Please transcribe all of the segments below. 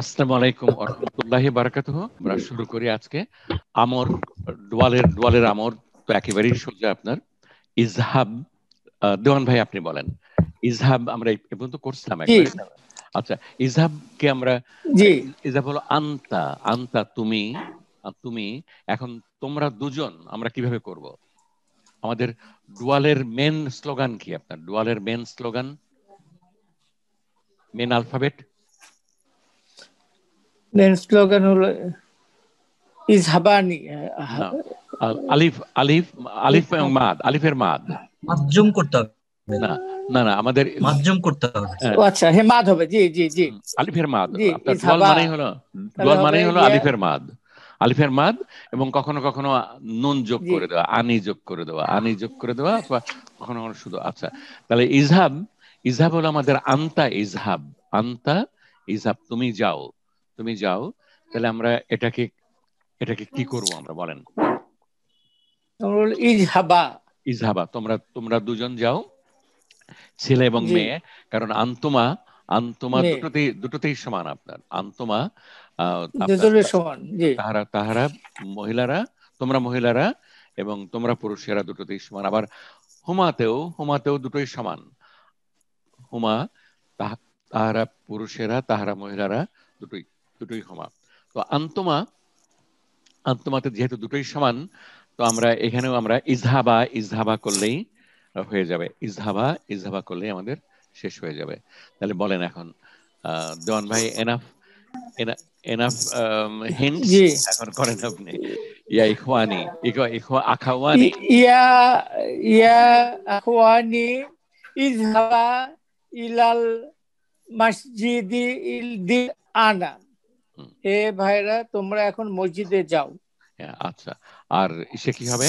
আসসালামু আলাইকুম ওয়া রাহমাতুল্লাহি ওয়া বারাকাতুহু। আমরা শুরু করি আজকে। আমর, ডোয়ালের আমর তো একেবারেই সোজা আপনার। ইজহাব, দেওয়ান ভাই আপনি বলেন। ইজহাব আমরা এই পর্যন্ত করছিলাম জি একবার। আচ্ছা, ইজহাবকে আমরা, জি ইজহাব হলো আনতা, আনতা তুমি, তুমি। এখন তোমরা দুজন আমরা কিভাবে করব? আমাদের ডুয়ালের মেন স্লোগান কি? আপনার ডুয়ালের main slogan, main alphabet? Main slogan হলো ইজহাবানি। না, আলিফ, আলিফ, আলিফ এবং মাদ, আলিফের মাদ। মাধ্যম করতে হবে না না না, আমাদের মাধ্যম করতে হবে। ও আচ্ছা, হ্যাঁ মাদ হবে। জি জি জি আলিফের মাদ। জি আপনার ডুয়াল ইজহাবা মানেই হলো, তাহলে ডুয়াল হবে মানেই হলো ইয়া। আলিফের মাদ, আলিফের মাদ। এবং কখনো কখনো নুন যোগ জি করে দেওয়া, আনি যোগ করে দেওয়া, আনি যোগ করে দেওয়া, অথবা কখনো কখনো শুধু। আচ্ছা, তাহলে ইজহাব, ইজহাব হলো আমাদের আন্তা ইজহাব, আন্তা ইজহাব, তুমি যাও, তুমি যাও। তাহলে আমরা এটাকে, এটাকে কি করব আমরা বলেন? ইজহাবা। ইজহাবা, তোমরা, তোমরা দুজন যাও, ছেলে এবং জি মেয়ে। কারণ আন্তমা, আন্তমা মেয়ে দুটোতেই, দুটোতেই সমান আপনার। আন্তমা আপনার দুজনের সমান। জি তাহারা, তাহারা মহিলারা, তোমরা মহিলারা এবং তোমরা পুরুষেরা দুটোতেই সমান। আবার হুমাতেও, হুমাতেও দুটোই সমান। হুমা, তাহারা পুরুষেরা, তাহারা মহিলারা, দুটোই, দুটোই হুমা। তো আন্তমা, আন্তমাতে যেহেতু দুটোই সমান, তো আমরা এখানেও আমরা ইজহাবা, ইজহাবা করলেই হয়ে যাবে। ইজহাবা, ইজহাবা করলেই আমাদের শেষ হয়ে যাবে। তাহলে বলেন এখন, দেওয়ান ভাই, এনাফ, এনাফ হিন্টস। জি এখন করেন আপনি। ইয়া ইখওয়ানি, ইখওয়া আখাওয়ানি। ইয়া ইয়া আখওয়ানি ইজহাবা ইলাল মসজিদি ইল আনা। হে ভাইরা, তোমরা এখন মসজিদে যাও। আচ্ছা, আর সে কি হবে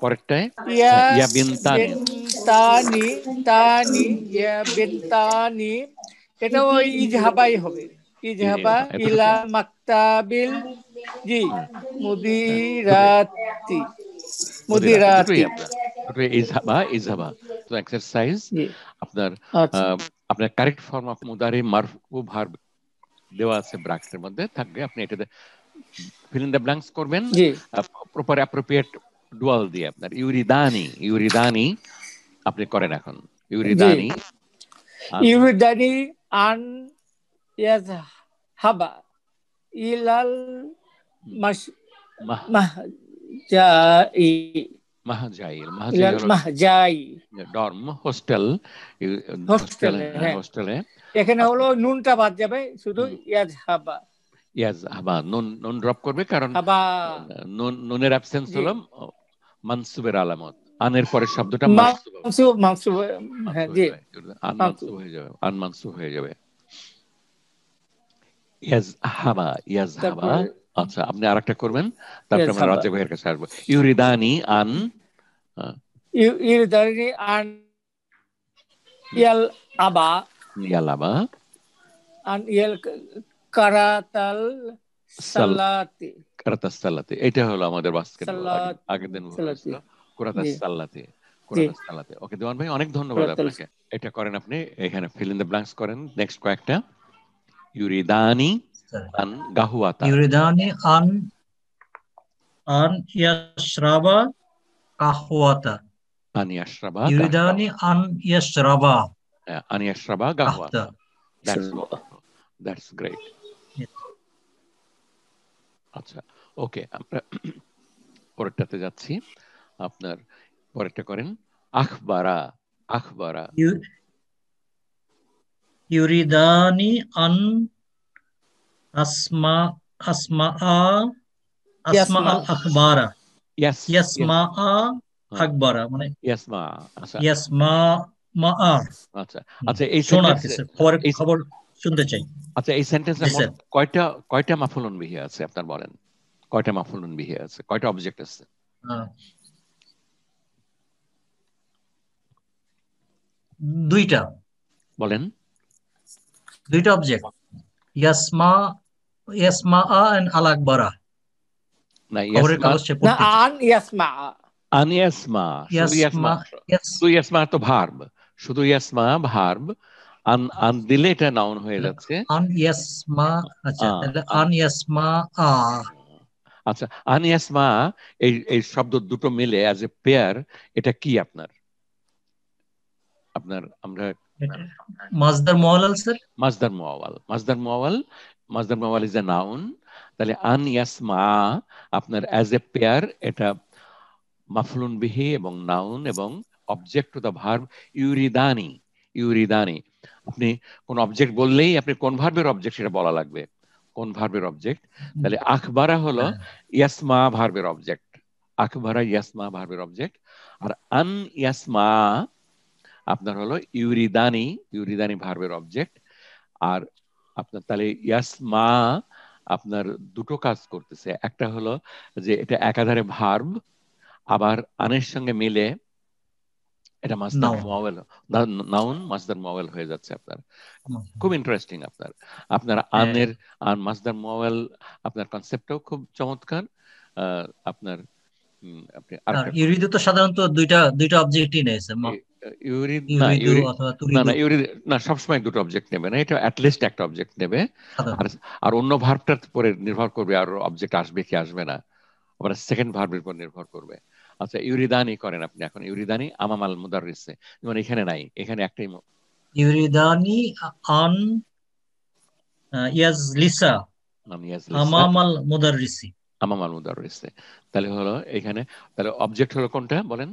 পরেরটায়? ইয়া ইয়া বিনতানি, বেনতানি, তানি ইয়া বেনতানি, এটা ওই ইজহাবাই হবে। ইজহাবা ইলা মাকতাবিল, জি মুদিরাতি, মুদিরাতি, দুটোই মুদিরাতি। আপনার, দুটোই ইজহাবা, ইজহাবা। তো এক্সারসাইজ জি আপনার, আচ্ছা আপনার কারেক্ট ফর্ম অফ মুদারি মারফু ভার্ব দেওয়া আছে ব্র্যাকেটের মধ্যে থাকবে। আপনি এটাতে ফিল ইন দ্য ব্ল্যাঙ্কস করবেন জি প্রপার অ্যাপ্রোপ্রিয়েট ডুয়াল দিয়ে। আপনার ইউরিদানি, ইউরিদানি আপনি করেন এখন। জি ইউরিদানি ইউরিদানি আন ইয়াজহাবা ইলাল মাহ, মাহজাই, মাহজাইল, মাহজাই ইলাল হলো মাহজাই, ডর্ম, হোস্টেল, হোস্টেল, হোস্টেলে। হ্যাঁ, হোস্টেলে। এখানে হলো নুনটা বাদ যাবে, শুধু ইয়াজহাবা। ইয়াজ হাবা, নুন, নুন ড্রপ করবে, কারণ হাবা, নুন, নুনের অ্যাবসেন্স জি হলো মানসুবের আলামত। আনের পরের শব্দটা মানসুব হবে, মানসুব, মানসুব। হ্যাঁ মানসুব হয়ে জি যাবে, আনমানসুব মানসুব। হয়ে যাবে, আনমানসুব হয়ে যাবে। ইয়াজ হাবা, ইয়াজ হাবা। তারপরে আচ্ছা, আপনি আরেকটা করবেন, তারপরে আমরা ইয়াজহাবা রাজ্জাক ভাইয়ের কাছে আসবো। ইউরিদানি আন, ইউরিদানি আন ইয়াল আবা, ইয়ালাবা, আন ইয়াল কারাতাল সাল, সালাতি, কারাতাস সালাতে। এটা হলো আমাদের বাস্কেটবল, সালাত আগের দিন সালাতি। হয়েছিল কোরাতাস জি সালাতে, জি কোরাতাস সালাতে। ওকে দেওয়ান ভাই, অনেক ধন্যবাদ কারাতাল। আপনাকে। এটা করেন আপনি, এখানে ফিল ইন দ্য ব্ল্যাঙ্কস করেন। নেক্সট কয়েকটা, ইউরিদানি আন গাহুয়াতা, ইউরিদানি আন আন ইয়াশরাবা কাহওয়াতা। আন ইয়াশরাবা ইউরিদানি আন ইয়াশরাবা আন ইয়াশরাবা কাহতা। গাহুয়াতা। That's wonderful, that's great. আচ্ছা, ওকে, আমরা পরেরটাতে যাচ্ছি। আপনার পরেরটা করেন, আখবারা, আখবারা। ইউরিদানি আন আসমা আসমা আসমা আল আখবারা। ইয়াস, ইয়াসমা আকবরা মানে ইয়াসমা। আচ্ছা, ইয়াসমা মা। আচ্ছা, আচ্ছা, এই শোনার সেন্টেন্সে, কিছু পরে খবর শুনতে চাই। আচ্ছা, এই সেন্টেন্সে জি মোট স্যার। কয়টা, কয়টা মাফুলুন বিহি আছে আপনার বলেন? কয়টা মাফুলুন বিহি আছে, কয়টা অবজেক্ট আছে? দুইটা। বলেন। দুইটা অবজেক্ট, ইয়াসমা, ইয়াসমা এন্ড আল আকবরা। না, খবরের ইয়াসমা, কাগজে না, পড়তেছি। আন ইয়াসমা, আন ইয়াসমা, শুধু ইয়াসমা, ইয়াসমা শুধু ইয়াসমা তো ভার্ব, শুধু ইয়াসমা ভার্ব, আন দিলে এটা নাউন হয়ে যাচ্ছে। আন ইয়াসমা, আচ্ছা তাহলে আন ইয়াসমা আ। আচ্ছা, আন ইয়াসমা এই এই শব্দ দুটো মিলে অ্যাজ এ পেয়ার, এটা কি আপনার আপনার আমরা মাজদার মুআল্লাল স্যার। মাজদার মুআওয়াল, মাজদার মুআওয়াল, মাজদার মুআওয়াল ইজ এ নাউন। তাহলে আন ইয়াসমা আপনার অ্যাজ এ পেয়ার, এটা মাফলুন বিহি এবং নাউন এবং অবজেক্ট টু দ্য ভার্ব ইউরিদানি। ইউরিদানি, আপনি কোন অবজেক্ট বললেই আপনি কোন ভার্বের অবজেক্ট সেটা বলা লাগবে, কোন ভার্বের অবজেক্ট। তাহলে আখবারা হলো ইয়াসমা ভার্বের অবজেক্ট, আখবারা ইয়াসমা ভার্বের অবজেক্ট। আর আন ইয়াসমা আপনার হলো ইউরিদানি, ইউরিদানি ভার্বের অবজেক্ট। আর আপনার তাহলে ইয়াসমা আপনার দুটো কাজ করতেছে, একটা হলো যে এটা একাধারে ভার্ব, আবার আনের সঙ্গে মিলে এটা মাসদার মুআওয়াল, নাউন মাসদার মুআওয়াল হয়ে যাচ্ছে আপনার। খুব ইন্টারেস্টিং আপনার আপনার আনের আর মাসদার মুআওয়াল আপনার কনসেপ্টটাও খুব চমৎকার। আপনার আপনি আরেকটা ইউরিদু তো সাধারণত দুইটা অবজেক্টই নেয় স্যার। ইউরিদ না, ইউরিদু ইউরিদ অথবা না, তুরিদু না ইউরিদ না, সবসময় দুটো অবজেক্ট নেবে না, এটা অ্যাটলিস্ট একটা অবজেক্ট নেবে। আর আর অন্য ভার্বটার উপরে নির্ভর করবে আর অবজেক্ট আসবে কি আসবে না, আবার সেকেন্ড ভার্বের উপর নির্ভর করবে। আচ্ছা, ইউরিদানি করেন আপনি এখন, ইউরিদানি আমামাল মুদাররিসে, যেমন এখানে নাই, এখানে একটাই ইউরিদানি আন ইয়াজলিসা ইয়াজলিসা আমামাল মুদাররিসি। আমামাল মুদাররিসে, তাহলে হলো এখানে, তাহলে অবজেক্ট হলো কোনটা বলেন?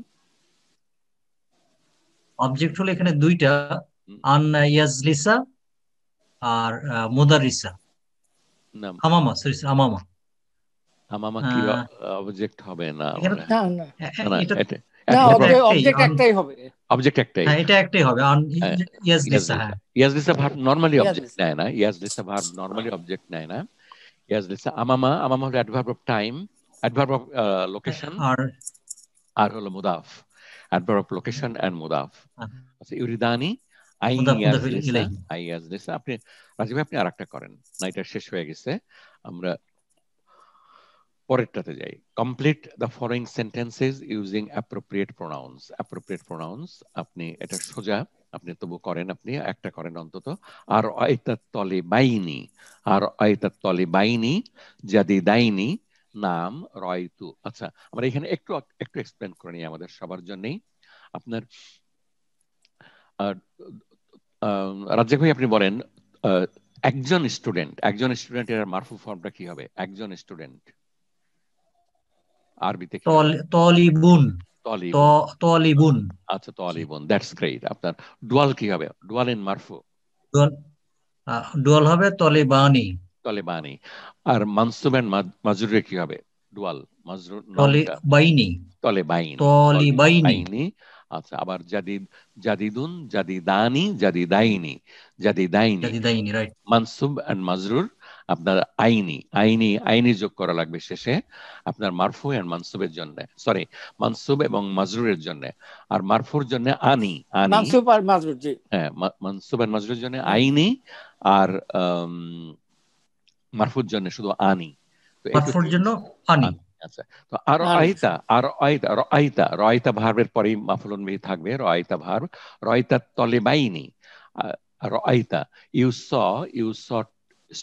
অবজেক্ট হলো এখানে দুইটা, আন ইয়াজলিসা আর মুদাররিসা। না, আমামা, সরি আমামা। আমামা কি অবজেক্ট হবে না? না না না, অবজেক্ট একটাই হবে, অবজেক্ট একটাই, হ্যাঁ এটা একটাই হবে, আন ইয়াজলিসা। হ্যাঁ ইয়াজলিসা ভার্ব নরমালি অবজেক্ট নেয় না, ইয়াজলিসা ভার্ব নরমালি অবজেক্ট নেয় না। ইয়াজলিসা আমামা, আমামা হলো adverb of time, adverb of location, আর হলো মুদাফ, অ্যাডভার্ব অফ লোকেশন এন্ড মুদাফ। আচ্ছা, ইউরিদানি আই ইয়াজলিসা, আই ইয়াজলিসা। আপনি রাজীব ভাই আপনি আরেকটা করেন না, এটা শেষ হয়ে গেছে, আমরা পরেরটাতে যাই। Complete the following sentences using appropriate pronounce. Appropriate pronounce আপনি এটা সোজা আপনি তবু করেন, আপনি একটা করেন অন্তত। আর আইতাত তলিবাইনি, আর আইতাত তলিবাইনি জাদিদাইনি নাম রায়তু। আচ্ছা, আমরা এখানে একটু একটু এক্সপ্লেন করে নিই আমাদের সবার জন্যই। আপনার রাজ্জাক ভাই আপনি বলেন, একজন স্টুডেন্টের মারফু ফর্মটা কি হবে? একজন স্টুডেন্ট আরবিতে কি হবে? তলিবুন। তলিবুন। আচ্ছা, তলিবুন, দ্যাটস গ্রেট। আপনার ডুয়াল কি হবে? ডুয়াল ইন মারফু, ডুয়াল হবে তলিবানি। তলিবানি। আর মানসুব এন্ড মাজরুরে কি হবে? ডুয়াল মাজরুর তলিবাইনি। তলিবাইনি। আচ্ছা, আবার জাদিদুন, জাদিদানি, জাদিদাইনি, জাদিদাইনি, রাইট। মানসুব এন্ড মাজরুর আপনার আইনি, আইনি যোগ করা লাগবে শেষে আপনার মারফু এন্ড মানসুবের জন্য, সরি মানসুব এবং মাজরুরের জন্য। আর মারফুর জন্য আনি, মানসুব আর মাজরুর, জি হ্যাঁ, মানসুব আর মাজরুরের জন্য আইনি, আর মারফুর জন্য শুধু আনি। তো মারফুর জন্য আনি। আচ্ছা, তো আর রায়তা ভার্বের পরেই মাফুলুন বিহি থাকবে, রায়তা ভার্ব। রায়তা তলিবাইনি, রায়তা you saw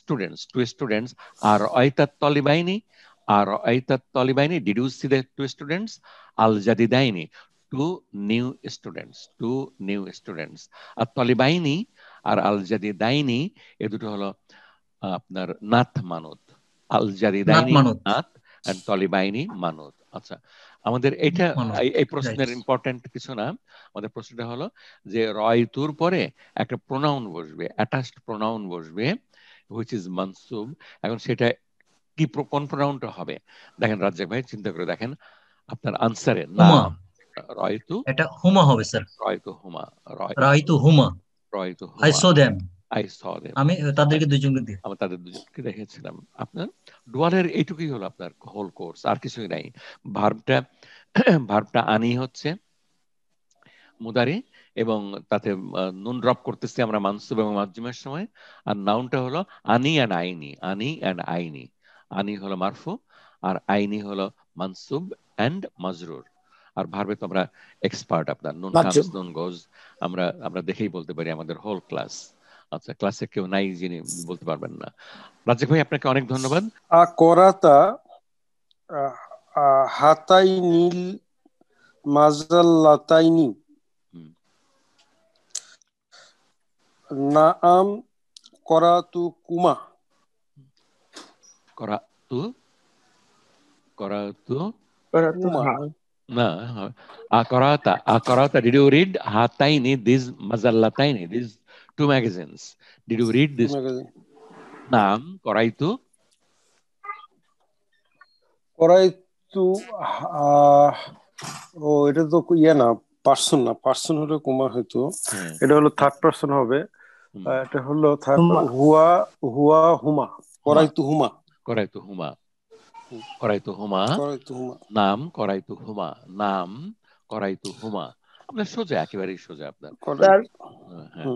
students, two students. Are aytat talibaini? Are aytat talibaini? Did you see the two students? Al jadidaini, two new students, two new students. At talibaini আর আল জাদিদাইনি এ দুটো হলো আপনার নাত মানত। আল জাদিদাইনি নাত আর তলিবাইনি মানত। আচ্ছা, আমাদের এটা এই প্রশ্নের ইম্পর্টেন্ট কিছু না, আমাদের প্রশ্নটা হলো যে রায়তুর পরে একটা প্রোনাউন বসবে, অ্যাটাচড প্রোনাউন বসবে which is mansub। এখন সেটা কি, কোন প্রোনাউনটা হবে? দেখেন রাজ্জাক ভাই চিন্তা করে দেখেন আপনার আনসারে নাম রায়তু, এটা হুমা হবে স্যার। রায়তু হুমা, রায়তু হুমা, রায়তু হুমা, I saw them, I saw them, আমি তাদেরকে দুজনকে দিই, আমি তাদের দুজনকে দেখেছিলাম। আপনার ডুয়ালের এইটুকুই হলো আপনার হোল কোর্স, আর কিছুই নাই। ভার্বটা আনি হচ্ছে মুদারি এবং তাতে নুন ড্রপ করতেছি আমরা মানসুব এবং মাজজুমের সময়। আর নাউনটা হলো আনি এন্ড আইনি, আনি এন্ড আইনি। আনি হলো মারফু আর আইনি হলো মানসুব এন্ড মাজরুর। আর ভার্বে তো আমরা এক্সপার্ট, আপনার নুন বাহ্য। কামস নুন গোজ, আমরা আমরা দেখেই বলতে পারি আমাদের হোল ক্লাস। আচ্ছা, ক্লাসে কেউ নাই যিনি বলতে পারবেন না। রাজ্জাক ভাই আপনাকে অনেক ধন্যবাদ। আকরাতা হাতাইনিল মাজাল্লাতাইনি। হুম, নাআম করাতু কুমা। করাতু করাতু কুমা। না, Akarata, did you read Hataini, these Mazallataini, these two magazines? Did you read this? Naam, Koraitu? করাইতু ও এটা তো ইয়ে না, পার্সন না, পার্সন হলে কুমা হইতো, এটা হলো থার্ড পার্সন হবে। এটা হলো হুয়া হুয়া হুমা, করাইতু হুমা। Koraitu Huma. Koraitu Huma. করাইতু হুমা। নাম Koraitu Huma. নাম Koraitu Huma. আপনার সোজা, একেবারেই সোজা আপনার। স্যার হ্যাঁ,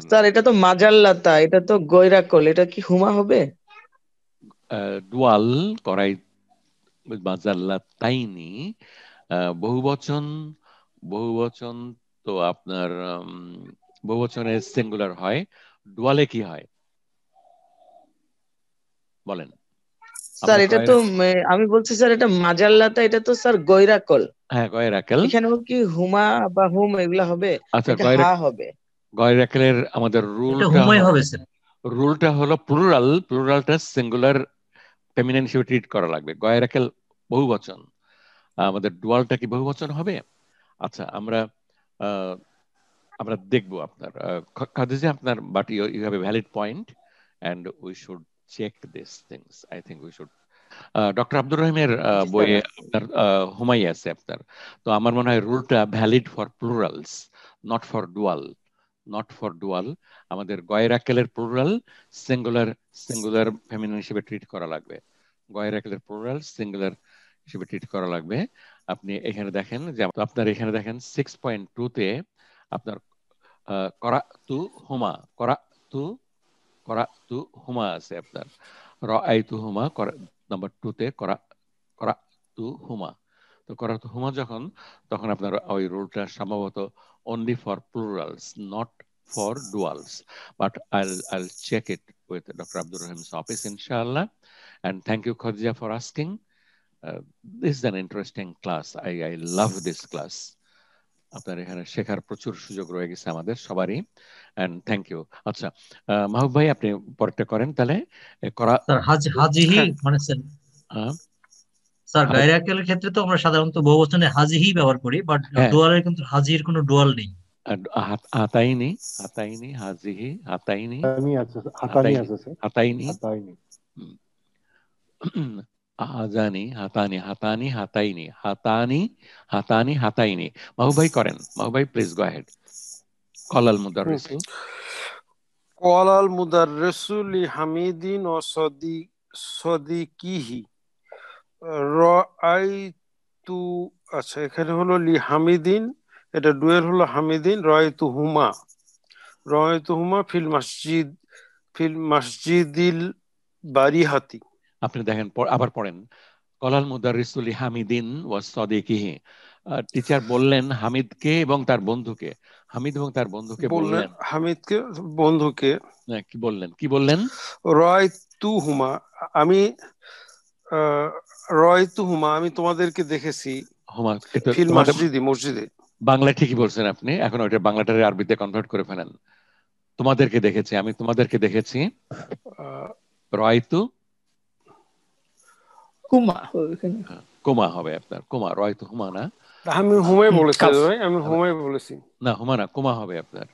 স্যার এটা তো মাজাল্লাতা, এটা তো গৈরাকল, এটা কি হুমা হবে? ডুয়াল করাই মাজাল্লাতাইনি, বহুবচন, বহুবচন তো আপনার বহুবচনে সিঙ্গুলার হয়, ডুয়ালে কি হয় বলেন? স্যার এটা তো আমি বলছি স্যার এটা মাজাল্লাতা, এটা তো স্যার গৈরাকল। হ্যাঁ, গয়রাকেল। এখানে কি হুমা বা হুম এগুলা হবে? আচ্ছা, হা হবে। গয়রাকেলের আমাদের রুলটা হলো প্লুরালটা সিঙ্গুলার ফেমিনাইন হিসেবে ট্রিট করা লাগবে। গয়রাকেল বহুবচন, আমাদের ডুয়ালটা কি বহুবচন হবে? আচ্ছা, আমরা দেখবো আপনার খাদিজা, আপনার but you have a valid point and we should check this things. I think we should. Doctor Abdur রহিমের বইয়ে আপনার হুমাই আছে আপনার, তো আমার মনে হয় রুলটা valid for plurals, not for dual. Not for dual, আমাদের গয়রাকেলের প্লুরাল সিঙ্গুলার ফেমিনাইন হিসেবে ট্রিট করা লাগবে। গয়রাকেলের প্লুরাল সিঙ্গুলার হিসেবে ট্রিট করা লাগবে। আপনি এখানে দেখেন যে আপনার এখানে দেখেন 6.2 তে আপনার করাতু হুমা আছে আপনার, রাআইতু হুমা নাম্বার 2 তে করাতু হুমা। তো করাতু হুমা যখন, তখন আপনার ওই রুলটা সম্ভবত only for plurals, not for duals, but I'll check it with Dr. Abdur Rahim's office, inshallah. And thank you, Khadija, for asking. This is an interesting class. I love this class. আপনার এখানে শেখার প্রচুর সুযোগ রয়ে গেছে আমাদের সবারই, and thank you. আচ্ছা, মাহবুব ভাই আপনি পরেরটা করেন তাহলে। হাজিহি মানে স্যার গায়রাকেলের ক্ষেত্রে তো আমরা সাধারণত বহুবচনে হাজিহি ব্যবহার করি, বাট ডুয়ালের কিন্তু হাজির কোনো ডুয়াল নেই। হাতাইনি হাজিহি হাতাইনি আজানি হাতাইনি। মাহবুব ভাই করেন। মাহবুব ভাই প্লিজ গো আহেড। কলাল মুদাররিসু। কলাল মুদাররিসু লিহামিদিন ও সদিকিহি রাআইতু। আচ্ছা, এখানে হলো লিহামিদিন, এটা ডুয়েল হলো হামিদিন, রাআইতু হুমা ফিল মসজিদিল বারিহাতি। আপনি দেখেন আবার পড়েন, কলাল মুদাররিসু লিহামিদিন ওয়া সদিকিহি। টিচার বললেন হামিদকে এবং তার বন্ধুকে, হামিদ এবং তার বন্ধুকে বললেন, হামিদকে বন্ধুকে কি বললেন? রাআইতু হুমা, আমি তোমাদেরকে দেখেছি ফিল মসজিদে। বাংলা ঠিকই বলছেন আপনি, এখন ওইটা বাংলাটারে আরবিতে কনভার্ট করে ফেলেন। তোমাদেরকে দেখেছি, আমি তোমাদেরকে দেখেছি। রাআইতু কুমা হবে আপনার, কুমা। রাআইতু হুমা না, আমি হুমাই বলেছি ভাই, আমি হুমাই বলেছি না, হুমা না, কুমা হবে আপনার।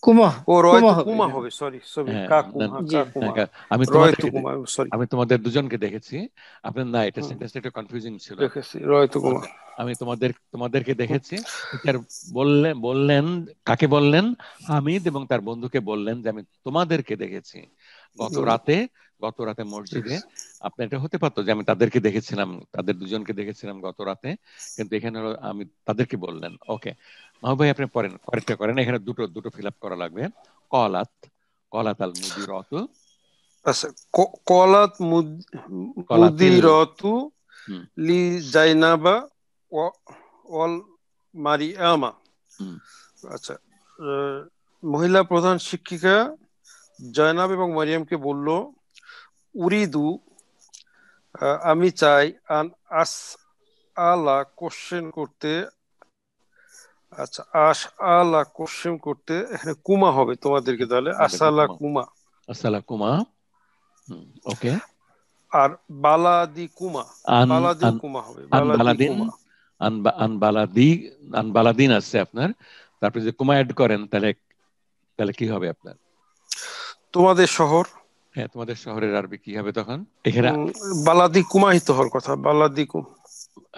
কুমা হবে, সরি আমি তোমাদের দুজনকে দেখেছি, আপনার না, এটা সেন্টেন্সটা একটু কনফিউজিং ছিল। আমি তোমাদেরকে দেখেছি। বললেন কাকে বললেন? হামিদ এবং তার বন্ধুকে বললেন যে আমি তোমাদেরকে দেখেছি গত রাতে মসজিদে। আপনার এটা হতে পারতো যে আমি তাদেরকে দেখেছিলাম, তাদের দুজনকে দেখেছিলাম গত রাতে, কিন্তু এখানে হলো আমি তাদেরকে বললেন। ওকে মাহবুব ভাই আপনি পরেরটা করেন। এখানে দুটো ফিল আপ করা লাগবে। কলাত আল মুদিরাতু। আচ্ছা, কলাত মুদিরাতু লি জাইনাবা ওয়াল মারিয়ামা। আচ্ছা, মহিলা প্রধান শিক্ষিকা জয়নাব এবং মারিয়ামকে বলল, উরিদু আমি চাই, আন আস আলা কোশ্চেন করতে। আচ্ছা, আস আলা কোশ্চেন করতে, এখানে কুমা হবে তোমাদেরকে, তাহলে আসালা কুমা। আসালা কুমা, ওকে। আর বালাদি কুমা, বালাদিন কুমা হবে, বালাদি কুমা। আনবালাদিন আছে আপনার, তারপরে যে কুমা অ্যাড করেন তাহলে কি হবে আপনার? তোমাদের শহর। হ্যাঁ, তোমাদের শহরের আরবি কি হবে তখন? এখানে বালাদি কুমাহিত হওয়ার কথা, বালাদি কুম।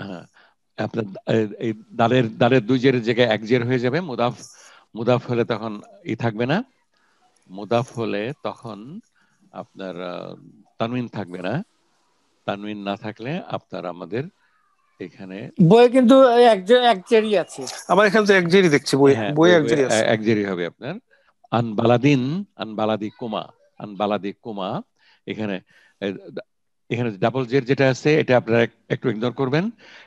হ্যাঁ, আপনার এই দালের দুই জেরের জায়গায় এক জের হয়ে যাবে। মুদাফ হলে তখন থাকবে না। মুদাফ হলে তখন আপনার তানউইন থাকবে না। তানউইন না থাকলে আপনার আমাদের এখানে বইয়ে কিন্তু এক জেরই আছে। আমার এখানে তো এক জেরই দেখছি, বই এক জেরই আছে, এক জেরই হবে আপনার। আনবালাদি কুমা। এখানে ডাবল জের যেটা আছে এটা আপনারা একটু ইগনোর করবেন,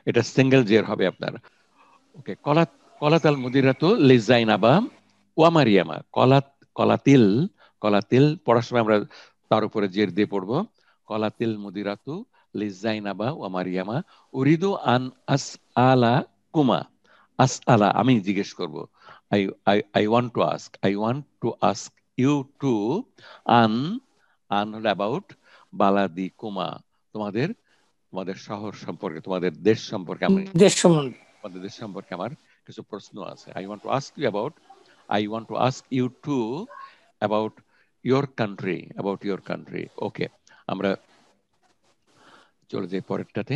এটা সিঙ্গেল জের হবে আপনার। ওকে, কলাতাল মুদিরাতু লিজাইনাবা ওয়া মারিয়ামা। কলাতিল পড়ার সময় আমরা তার উপরে জের দিয়ে পড়বো। কলাতিল মুদিরাতু লিজাইনাবা ওয়া মারিয়ামা উরিদু আন আসআলা কুমা। আসআলা আমি জিজ্ঞেস করব, I want to ask you to an হলো about বালাদি কুমা, তোমাদের শহর সম্পর্কে, তোমাদের দেশ সম্পর্কে তোমাদের দেশ সম্পর্কে আমার কিছু প্রশ্ন আছে। I want to ask you to about your country. ওকে, আমরা চলে যাই পরেরটাতে।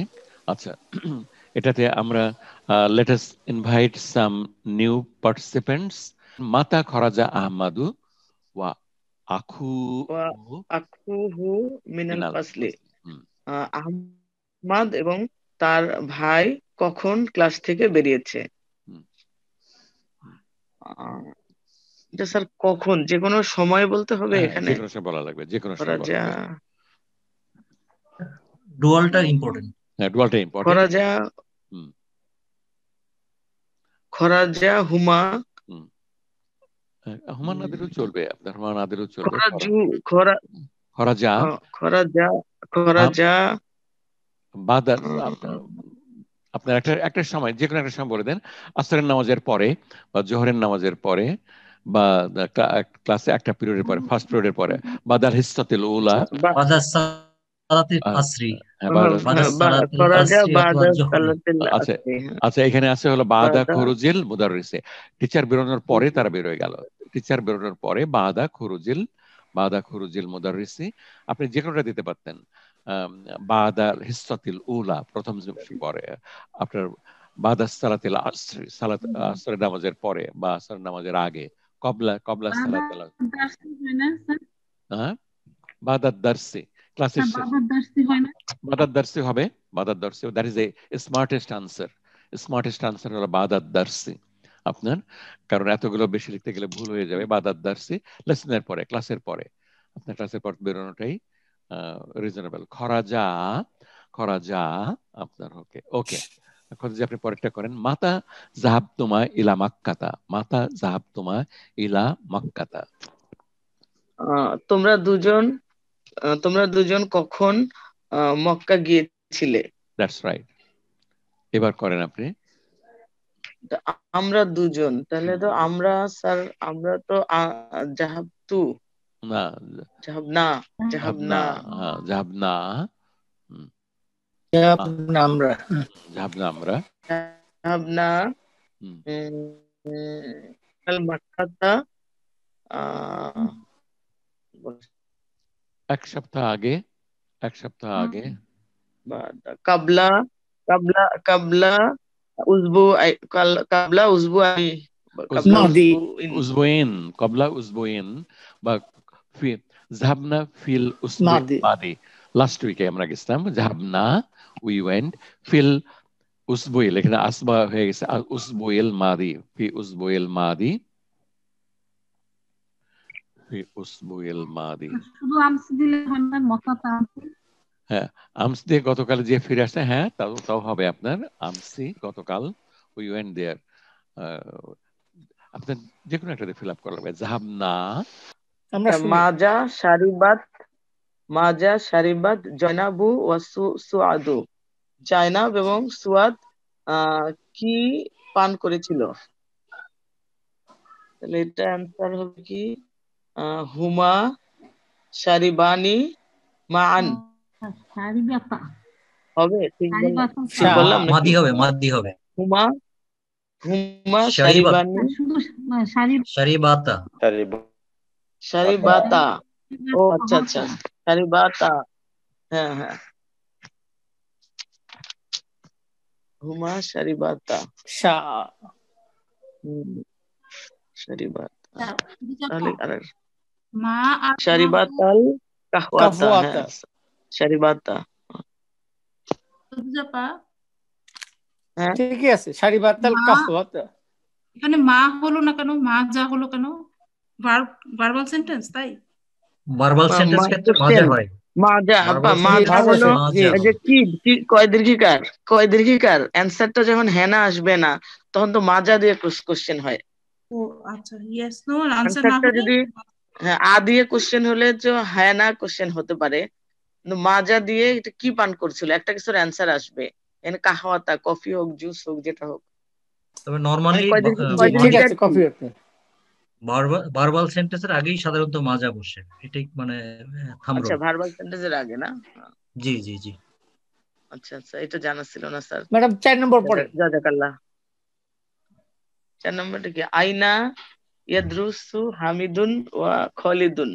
আচ্ছা, এটাতে আমরা let us invite some new participants. মাতা খরাজা আহমাদু ওয়া আখুহু মিনাল ফাসলি। আহমাদ এবং তার ভাই কখন ক্লাস থেকে বেরিয়েছে? এটা স্যার কখন, যে কোনো সময় বলতে হবে এখানে? যে কোনো সময় বলা লাগবে, যে কোনো সময় বলা লাগবে। ডুয়ালটা ইম্পর্টেন্ট। হ্যাঁ, ডুয়ালটা ইম্পর্টেন্ট। খরাজা হুমা, হুমান নাদেরও চলবে, আপনার হুমান নাদেরও চলবে। খরাজা বাদার আপনার একটা সময়, যে কোনো একটা সময় বলে দেন, আসরের নামাজের পরে বা জোহরের নামাজের পরে বা ক্লাসে একটা পিরিয়ডের পরে, ফার্স্ট পিরিয়ডের পরে, বাদাল হিসসাতিল উলা, বাদাস সালাতিল আসরি। আচ্ছা, এখানে আছে হলো বাদা খুরুজিল মুদাররিসে, টিচার বেরোনোর পরে তারা বের হয়ে গেল। টিচার বেরোনোর পরে বাদা খুরুজিল মুদাররিসি, আপনি যে কোনোটা দিতে পারতেন। বাদা হিসসাতিল উলা প্রথম পরে, আপনার বাদা সালাতিল আসরি আসরের নামাজের পরে বা আসরের নামাজের আগে, কবলা সালাতিল বাদাত দারসি, ক্লাসের বাদাত দারসি হবে, বাদাত দারসি। That is a smartest answer হলো বাদাত দারসি আপনার, কারণ এতগুলো বেশি লিখতে গেলে ভুল হয়ে যাবে। বাদাত দারসি লেসনের পরে, ক্লাসের পরে, আপনার ক্লাসের পর বেরোনোটাই রিজনেবল। খরাজা আপনার ওকে। এখন যে আপনি পরেরটা করেন, মাতা জাহাবতুমা ইলা মাক্কাতা। তোমরা দুজন কখন মক্কা গিয়েছিলে? That's right. এবার করেন আপনি। আমরা দুজন, তাহলে তো আমরা স্যার, আমরা তো জাহাবতু না, জাহাবনা মাক্কাতা। এক সপ্তাহ আগে কাবলা উজবুইন বা জাহাবনা ফিল উসবুইন মাদি। লাস্ট উইকে আমরা গেছিলাম, জাহাবনা উই ওয়েন্ট, ফিল উসবুইল এখানে আসবা হয়ে গেছে, উসবুইল মাদি, ফি উসবুইল মাদি, শুধু আমস দিলে হয় না, মতাতা হ্যাঁ, আমস দিয়ে গতকাল যে ফিরে আসছে, হ্যাঁ তাও হবে আপনার আমসি গতকাল উই ওয়েন্ট দেয়ার। আপনার যে কোনো একটা ফিল আপ করা লাগবে। জাহাবনা, আমরা শুনি। মাজা শারিবাত জয়নাবু ওয়া সুআদু। জায়নাব এবং সুয়াদ কি পান করেছিল? তাহলে এটা অ্যান্সার হবে কি হুমা শারিবানি মান। হবে? ঠিক বললাম মাদি নাকি? হবে, মাদি হবে। হুমা শারিবাত, শারিবানি শারিবাতা, শারিবাতা। ও আচ্ছা আচ্ছা, শারিবাতা। হ্যাঁ হ্যাঁ, হুমা শারিবাতা। শারিবাতা। তাহলে আর শারিবাতাল কাহওয়াতা। হ্যাঁ, শারিবাতা। হ্যাঁ ঠিকই আছে, শারিবাতাল কাহওয়াতা। এখানে মা হলো না কেন, মা যা হলো কেন? ভার্বাল সেন্টেন্স, তাই ভার্বাল সেন্টেন্স ক্ষেত্রে মাজা হয়। মাজা, আপা মাজা হলো এই যে কি কয় দীর্ঘিকার, কয় দীর্ঘিকার। অ্যানসারটা যখন হ্যানা আসবে না তখন তো মাজা দিয়ে কোশ্চেন হয়। ও আচ্ছা, ইয়েস নো আনসার না অ্যানসারটা হলে যদি হ্যাঁ আ দিয়ে কোশ্চেন হলে যে হ্যানা কোশ্চেন হতে পারে, কিন্তু মাজা দিয়ে এটা কি পান করছিল একটা কিছুর অ্যানসার আসবে। এখানে কাহওয়াতা, কফি হোক জুস হোক যেটা হোক। তবে নরমালি ঠিক আছে, কফি হতে ভার্বাল সেন্টেন্সের আগেই সাধারণত মাজা বসে, এটাই মানে থাম্ব আচ্ছা, রুল। ভার্বাল সেন্টেন্সের আগে না? জি জি জি। আচ্ছা আচ্ছা, এটা জানা ছিল না স্যার। ম্যাডাম 4 নম্বর পড়ে। জাযাকাল্লাহ। 4 নম্বরটা কি? আইনা ইয়াদরুসু হামিদুন ওয়া খালিদুন।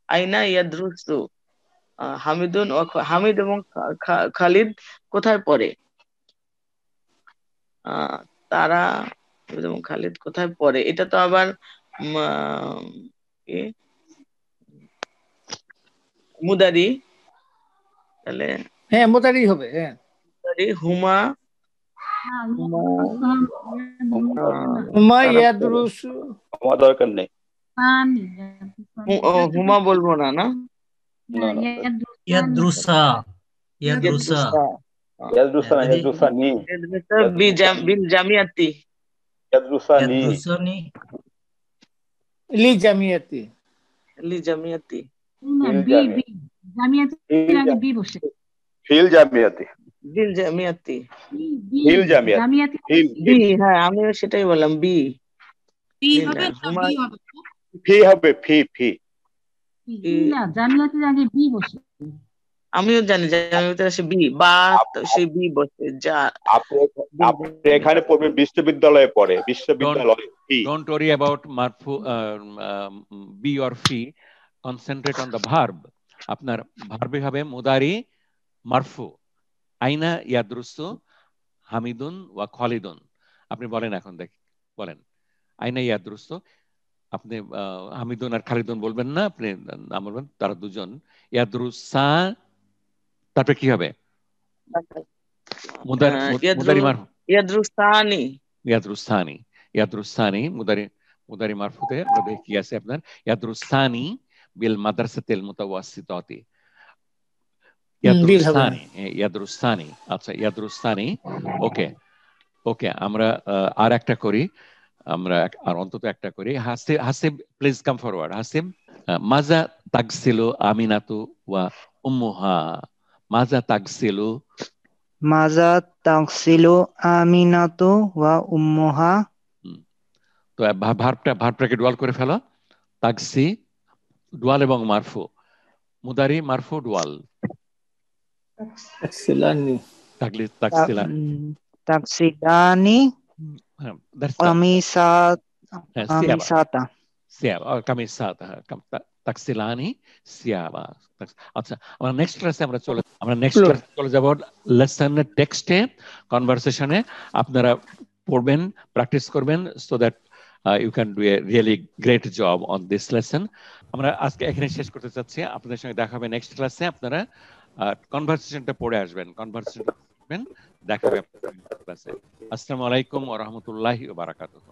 আইনা ইয়াদরুসু হামিদুন ওয়া হামিদ এবং খালিদ কোথায় পড়ে? তারা এবং খালিদ কোথায় পড়ে? এটা তো আবার মুদারি। তাহলে হ্যাঁ মুদারি হবে। হ্যাঁ মুদারি হুমা হুমা ইয়াদরুসু। আমার দরকার নেই, হুমা বলবো না, না ইয়াদরুসা, ইয়াদরুসা, ইয়াদরুসা না, ইয়াদরুসানি, বিল জামিয়াতি, ইয়াদরুসানি, ইয়াদরুসানি, লি জামিয়াতি, লি জামিয়াতি, ফিল জামিয়াতি, বিল জামিয়াতি, ফিল জামিয়াতি, বি। হ্যাঁ আমিও সেটাই বললাম, বি। বি হবে না বি হবে? ফি হবে, ফি ফি। না, জামিয়াতের আগে বি বসে। আমিও জানি জামিয়াতের আসে বি, বা সেই বি বসে। যা আপনি এখানে পড়বেন, বিশ্ববিদ্যালয়ে পড়ে, বিশ্ববিদ্যালয়। Don't worry about marfu be or fi, concentrate on the verb. আপনার ভার্বে হবে মুদারি মারফু, আইনা ইয়াদরুসু হামিদুন ওয়া খালিদুন। আপনি বলেন এখন, দেখ বলেন আইনা ইয়াদরুসু। আপনি হামিদুন আর খালিদুন বলবেন না, আপনি নাম বলবেন তারা দুজন। ইয়াদরুসা, তারপরে কি হবে? মুদারি মারফু, ইয়াদরুসানি, ইয়াদরুসানি, ইয়াদরুসানি মুদারি মারফুতে আমরা দেখি কি আছে আপনার। ইয়াদরুসানি বিল মাদ্রাসাতিল মুতাওয়াসসিতাতি। ইয়াদরুসানি, ইয়াদরুসানি। আচ্ছা ইয়াদরুসানি। ওকে ওকে, আমরা আর একটা করি, আমরা আর অন্তত একটা করি। Hasib please come forward. Hasib, মাজা তাগসিলু আমিনাতু ওয়া উম্মুহা। মাজা তাগসিলু, মাজা তাগসিলু আমিনাতু ওয়া উম্মুহা। তো ভার্বটাকে ডুয়াল করে ফেলো। তাগসি ডুয়াল এবং মারফু, মুদারি মারফু ডুয়াল। তাগসিলানি, তাগসিলানি কামিসাতা, কামিসাতা, তাগসিলানি সিয়াবা। আচ্ছা, আমরা নেক্সট ক্লাসে চলে যাব লেসন টেক্সটে, কনভারসেশনে। আপনারা পড়বেন, প্র্যাকটিস করবেন, so that you can do a really great job on this lesson. আমরা আজকে এখানে শেষ করতে চাচ্ছি। আপনাদের সঙ্গে দেখা হবে নেক্সট ক্লাসে। আপনারা কনভারসেশনটা পড়ে আসবেন, কনভারসেশন দেখা হবে ক্লাসে। আসসালামু আলাইকুম ওয়া রাহমাতুল্লাহি ওয়া বারাকাতুহু।